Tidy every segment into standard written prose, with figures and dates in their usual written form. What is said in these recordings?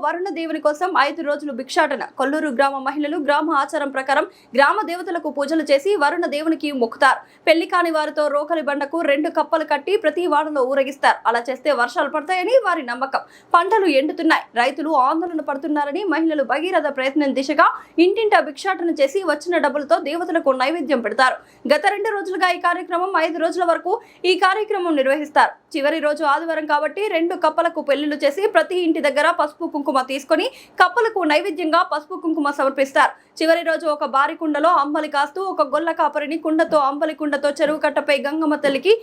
వరుణ దేవుని కోసం 5 రోజులు భిక్షాటన. కొల్లూరు గ్రామ మహిళలు గ్రామ ఆచారం ప్రకారం గ్రామ దేవతలకు పూజలు చేసి వరుణ దేవునికి మొక్కుతారు. పెళ్లి కాని వారితో రోకలి బండకు 2 కప్పలు కట్టి ప్రతి వాడలో ఊరేగిస్తారు. అలా చేస్తే వర్షాలు పడతాయని వారి నమ్మకం. పంటలు ఎండుతున్నాయి, రైతులు ఆందోళన పడుతున్నారని మహిళలు భగీరథ ప్రయత్నం దిశగా ఇంటింటా భిక్షాటన చేసి వచ్చిన డబ్బులతో దేవతలకు నైవేద్యం పెడతారు. గత 2 రోజులుగా ఈ కార్యక్రమం 5 రోజుల వరకు ఈ కార్యక్రమం నిర్వహిస్తారు. చివరి రోజు ఆదివారం కాబట్టి 2 కప్పలకు పెళ్లిళ్లు చేసి ప్రతి ఇంటి దగ్గర పసుపు కుంకుమ తీసుకొని కప్పలకు నైవేద్యంగా పసుపు కుంకుమ సమర్పిస్తారు. చివరి రోజు ఒక బారి కుండలో అంబలి కాస్తూ ఒక గొల్ల కాపరిని కుండతో అంబలి కుండతో చెరువు కట్టపై గంగమ్మ తల్లికి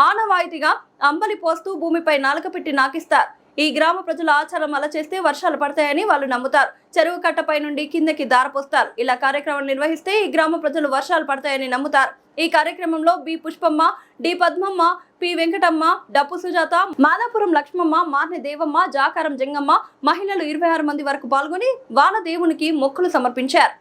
ఆనవాయితీగా అంబలి పోస్తూ భూమిపై నాలుక పెట్టి నాకిస్తారు. ఈ గ్రామ ప్రజల ఆచారం అలా చేస్తే వర్షాలు పడతాయని వాళ్ళు నమ్ముతారు. చెరువు కట్టపై నుండి కిందకి దారపోస్తారు. ఇలా కార్యక్రమం నిర్వహిస్తే ఈ గ్రామ ప్రజలు వర్షాలు పడతాయని నమ్ముతారు. ఈ కార్యక్రమంలో B Pushpamma, D Padmamma, P Venkatamma, Dappu Sujatha, Madapuram Lakshmamma, మార్నె Devamma, Jakaram Jangamma మహిళలు 26 మంది వరకు పాల్గొని వాన దేవునికి మొక్కులు సమర్పించారు.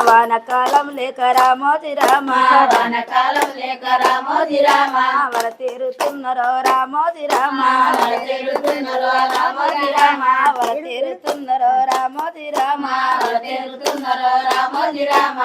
వానకాలం లేక రామోజీ రామ, వానకాలం లేక రామోజీ రామ, వల తీరుతున్నరో రామోజీ రామ, వల తీరుతున్నరో రామోజీ రామ, వల తీరుతున్నరో రామోజీ రామ, వల తీరుతున్నరో రామోజీ రామ.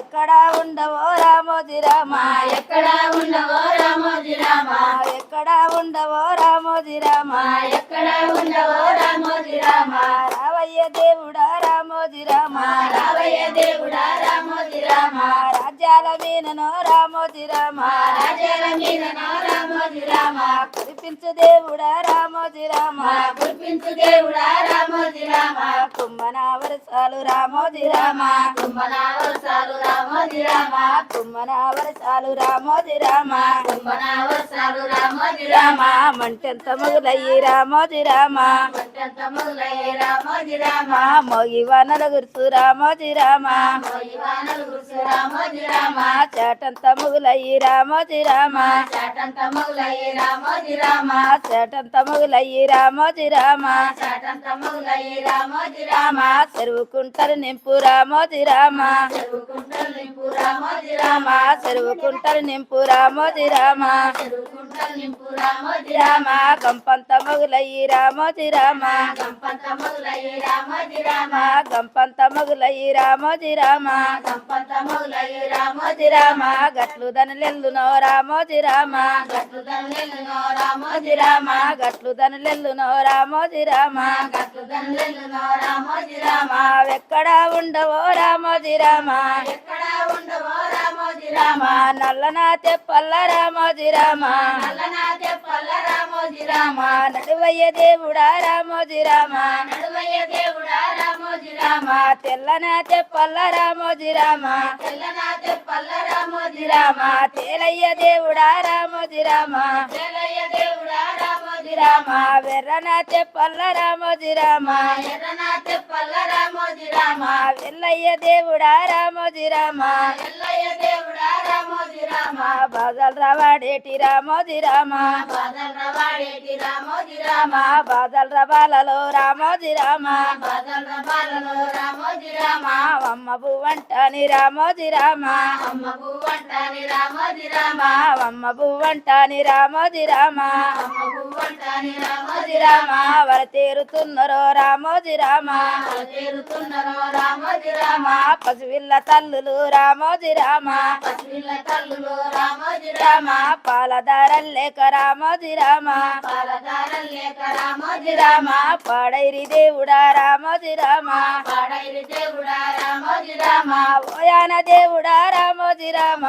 ఎక్కడ ఉండవో రామోజీ రామ, ఎక్కడ ఉండవో రామోజీ రామ, ఎక్కడ ఉండవో రామోజీ రామ, ఎక్కడ ఉండవో రామోజీ రామ. రావయ్య దేవుడా రామోజీ రామ, రావయ్య దేవుడా రామోజీ రామ, రాజ్యాల మీననో రామోజీ రామ, రాజ్యాల మీననో రామోజీ రామ. కురిపించు దేవుడా రామోజీ రామ, కురిపించు దేవుడా రామోజీ రామ. కుమ్మన వరసాలు రామోజీ రామ, కుమ్మన వరసాలు రామోజీ రామ, కుమ్మన వరసాలు రామోజీ రామ, కుమ్మన వరసాలు రామోజీ రామ. మంటెంత మొగులయ్యి రామోజీ రామ, మంటెంత మొగులయ్యి రామోజీ రామ. మోగి వానల గుర్తు రామోజీ రామ, మోగి వానల గుర్తు రామోజీ రామ. చాటంత మొగులయ్యి రామోజీ రామ, చాటంత మొగులయ్యి రామోజీ రామ, చాటంత మొగులయ్యి రామోజీ రామ, చాటంత మొగులయ్యి రామోజీ రామ. చెరువుకుంటలు నింపు రామోజీ రామ, చెరువుకుంటలు నింపు రామోజీ రామ, చెరువుకుంటలు నింపు రామోజీ రామ, చెరువుకుంటలు నింపు రామోజీ రామ. గంపంత మొగులయ్యి రామోజీ రామ, గంపంత మొగులయ్యి రామోజీ రామ, గంపంత మొగులయ్యి రామోజీ రామ, గంపంత మొగులయ్యి రామోజీ రామ. గట్లు దనలెల్లునో రామోజీ రామ, గట్లు దనలెల్లునో రామోజీ రామ, గట్లు దనలెల్లునో రామోజీ రామ, గట్లు దనలెల్లునో రామోజీ రామ. ఎక్కడ ఉండవో రామోజీ రామ, ఎక్కడ ఉండవో రామోజీ రామ. నల్లనా తెప్పల్ల రామోజీ రామ, నల్లనా తెప్పల్ల రామోజీ రామ. నడువయ్య దేవుడా రామోజీ రామ, నడువయ్య దేవుడా రామోజీ రామ. తెల్లనా తెప్పల్ల రామోజీ రామ, తెల్లనా తెప్పల్ల రామోజీ రామ. తేలయ్య దేవుడా రామోజీ రామ, తేలయ్య దేవుడా రామోజీ రామ. వెర్రనా తెప్పల్ల రామోజీ రామ, ఎర్రనా తెప్పల్ల రామోజీ రామ. వెల్లయ్య దేవుడా రామోజీ రామ, ఎల్లయ్య దేవుడా రామోజీ రామ. బాధలు రవాడేటి రామోజీ రామ, బాధలు రవాడేటి రామోజీ రామ. బాధలు రవాలలో రామోజీ రామ, బాధలు రవాలలో రామోజీ రామ. అమ్మ బువ్వంటాని రామోజీ రామ, అమ్మ బువ్వంటాని రామోజీ రామ, అమ్మ బువ్వంటాని రామోజీ రామ, అమ్మ బువ్వంటాని రామోజీ రామ. వల తీరుతున్నరో రామోజీ రామ, వల తీరుతున్నరో రామోజీ రామ. పసివిల్ల తల్లులు రామోజీ రామ, పసివిల్ల తల్లులు రామోజీ రామ. పాలదారల్లేక రామోజీ రామ, పాలదారల్లేక రామోజీ రామ. పాడైరి దేవుడా రామోజీ రామ, పాడైరి దేవుడా రామోజీ రామ. ఓయాన దేవుడా రామోజీ రామ,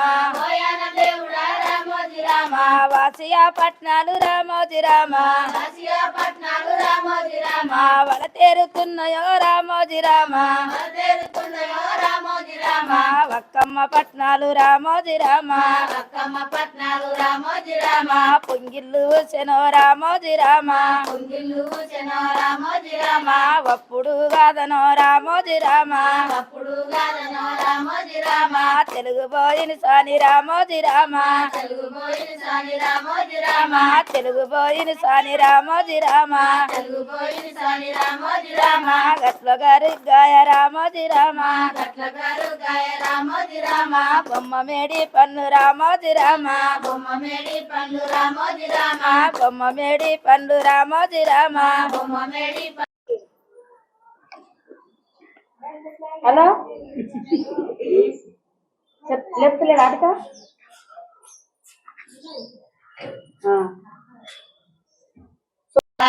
ఓయాన దేవుడా రామోజీ రామ. వాసియా పట్నాలు రామోజీ రామ, వాసియా పట్నాలు రామోజీ రామ. వల తేరుతున్నాయో రామోజీ రామ, వల తేరుతున్నాయో రామోజీ రామ. వక్కమ్మ పట్నాలు రామోజీ రామ, వక్కమ్మ పట్నాలు రామోజీ రామ. పొంగిల్లు శనో రామోజీ రామ, పొంగిల్లు శనో రామోజీ రామ. వప్పుడు గాదనో రామోజీ రామ, వప్పుడు గాదనో రామోజీ రామ. తెలుగు పోయిన సాని రామోజీ రామ, తెలుగు పోయిన సాని రామోజీ రామ. తెలుగు పోయిన సాని రామోజీ రామ, తెలుగు పోయిన సాని రామోజీ రామ. గట్ల గారు గాయ రామోజీ రామ, గట్ల గారు గాయ రామోజీ రామ. బొమ్మ మేడి పన్ను రామోజీ రామ, బొమ్మ మేడి పన్ను రామోజీ రామ, బొమ్మ మేడి పండు రామోజీ రామ, బొమ్మ మేడి హలో లేపుతలేడు అడక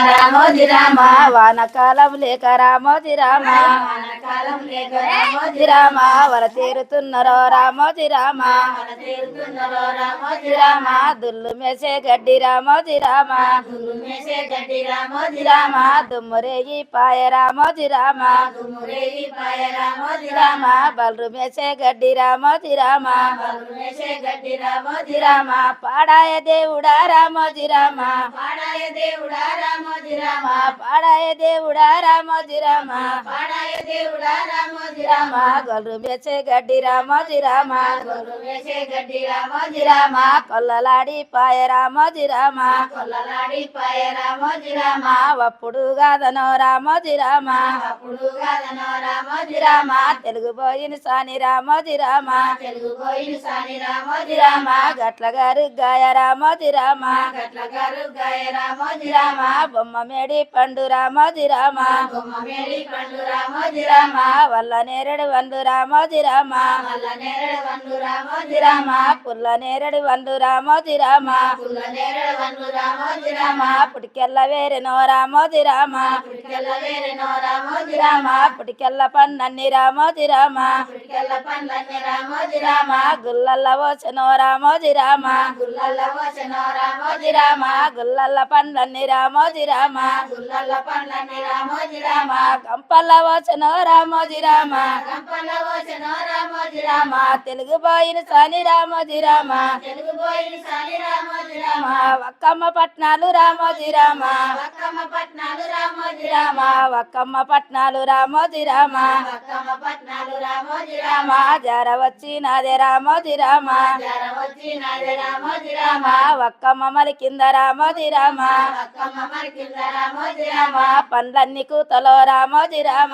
రామోజీ రామ వానకాలం లేక రామోజీ రామ వానకాలం లేక రామోజీ రామ వర తీరుతున్నరో రామోజీ రామ వర తీరుతున్నరో రామోజీ రామ దుల్లు మేసే గడ్డి రామోజీ రామ దుల్లు మేసే గడ్డి రామోజీ రామ దుమ్మురేగి పాయ రామోజీ రామ దుమ్మురేగి పాయ రామోజీ రామ బల్రు మేసే గడ్డి రామోజీ రామ బల్రు మేసే గడ్డి రామోజీ రామ పాడాయ దేవుడా రామోజీ రామ పాడాయ దేవుడా రామోజీ రామ పాడాయ దేవుడా రామోజీ రామ పాడాయ దేవుడా రామోజీ రామ గొల్లు మేసే గడ్డి రామోజీ రామ గొల్లు మేసే గడ్డి రామోజీ రామ కొల్లలాడి పాయ రామోజీ రామ కొల్లలాడి పాయ రామోజీ రామ వప్పుడు గాదనో రామోజీ రామ వప్పుడు గాదనో రామోజీ రామ తెలుగు పోయిన సాని రామోజీ రామ తెలుగు పోయిన సాని రామోజీ రామ గట్ల గారు గాయ రామోజీ రామ గట్ల గారు గాయ రామోజీ రామ బొమ్మ మేడి పండు రామోజీ రామ బొమ్మ మేడి పండు రామోజీ రామ వల్ల నేరడు వండు రామోజీ రామ వల్ల నేరడు వండు రామోజీ రామ పుల్ల నేరడు వండు రామోజీ రామ పుల్ల నేరడు వండు రామోజీ రామ పుటికెల్ల వేరెనో రామోజీ రామ పుటికెల్ల వేరెనో రామోజీ రామ పుటికెల్ల పండన్ని రామోజీ రామ పుటికెల్ల పండన్ని రామోజీ రామ గుల్లల్ల వోచనో రామోజీ రామ గుల్లల్ల వోచనో రామోజీ రామ గుల్లల్ల పండన్ని రామోజీ రామ గుల్లల్ల పండన్ని రామోజీ రామ గంపల్ల వోచనో రామోజీ రామ గంపల్ల వోచనో రామోజీ రామ తెలుగు పోయిన సాని రామోజీ రామ తెలుగు పోయిన సాని రామోజీ రామ వక్కమ్మ పట్నాలు రామోజీ రామ వక్కమ్మ పట్నాలు రామోజీ రామ వక్కమ్మ పట్నాలు రామోజీ రామ వక్కమ్మ పట్నాలు రామోజీ రామ జర వచ్చి నాదే రామోజీ రామ జర వచ్చి నాదే రామోజీ రామ వక్కమ్మ మరి కింద రామోజీ రామ వక్కమ్మ మరి కింద రామోజీ రామ పండ్లన్నీ కూతలో రామోజీ రామ